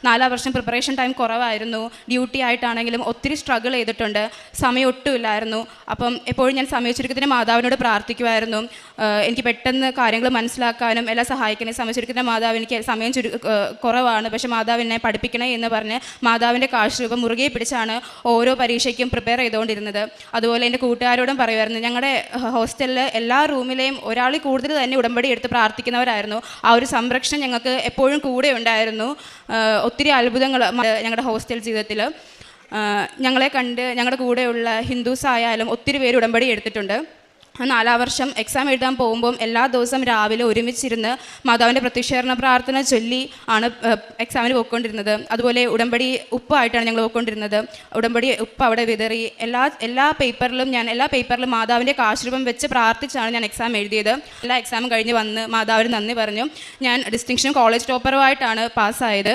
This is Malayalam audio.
4 വർഷം പ്രിപ്പറേഷൻ ടൈം കുറവായിരുന്നു. ഡ്യൂട്ടി ആയിട്ടാണെങ്കിലും ഒത്തിരി സ്ട്രഗിൾ ചെയ്തിട്ടുണ്ട്. സമയം ഒട്ടുമില്ലായിരുന്നു. അപ്പം എപ്പോഴും ഞാൻ സമയചുരുക്കത്തിൻ്റെ മാതാവിനോട് പ്രാർത്ഥിക്കുമായിരുന്നു, എനിക്ക് പെട്ടെന്ന് കാര്യങ്ങൾ മനസ്സിലാക്കാനും എല്ലാം സഹായിക്കണേ. സമയചുരുക്കത്തിൻ്റെ മാതാവ്, എനിക്ക് സമയം കുറവാണ്, പക്ഷേ മാതാവ് എന്നെ പഠിപ്പിക്കണേ എന്ന് പറഞ്ഞ് മാതാവിൻ്റെ കാഴ്ചരൂപം മുറുകെ പിടിച്ചാണ് ഓരോ പരീക്ഷയ്ക്കും പ്രിപ്പയർ ചെയ്തുകൊണ്ടിരുന്നത്. അതുപോലെ എൻ്റെ കൂട്ടുകാരോടും പറയുമായിരുന്നു, ഞങ്ങളുടെ ഹോസ്റ്റലിൽ എല്ലാ റൂമിലെയും ഒരാളിൽ കൂടുതൽ തന്നെ ഉടമ്പടി എടുത്ത് പ്രാർത്ഥിക്കുന്നവരായിരുന്നു. ആ ഒരു സംരക്ഷണം ഞങ്ങൾക്ക് എപ്പോഴും കൂടെ ഉണ്ടായിരുന്നു. ഒത്തിരി അത്ഭുതങ്ങൾ ഞങ്ങളുടെ ഹോസ്റ്റൽ ജീവിതത്തിൽ ഞങ്ങളെ കണ്ട് ഞങ്ങളുടെ കൂടെയുള്ള ഹിന്ദുസ് ആയാലും ഒത്തിരി പേര് ഉടമ്പടി എടുത്തിട്ടുണ്ട്. 4 വർഷം എക്സാം എഴുതാൻ പോകുമ്പം എല്ലാ ദിവസവും രാവിലെ ഒരുമിച്ചിരുന്ന് മാതാവിൻ്റെ പ്രത്യക്ഷീകരണ പ്രാർത്ഥന ചൊല്ലി ആണ് എക്സാമിന് പോയിക്കൊണ്ടിരുന്നത്. അതുപോലെ ഉടമ്പടി ഉപ്പായിട്ടാണ് ഞങ്ങൾ പോയിക്കൊണ്ടിരുന്നത്. ഉടമ്പടി ഉപ്പ് അവിടെ വിതറി എല്ലാ പേപ്പറിലും മാതാവിൻ്റെ കാഴ്ചരൂപം വെച്ച് പ്രാർത്ഥിച്ചാണ് ഞാൻ എക്സാം എഴുതിയത്. എല്ലാ എക്സാമും കഴിഞ്ഞ് വന്ന് മാതാവിന് നന്ദി പറഞ്ഞു. ഞാൻ ഡിസ്റ്റിങ്ഷൻ കോളേജ് ടോപ്പറുമായിട്ടാണ് പാസ്സായത്.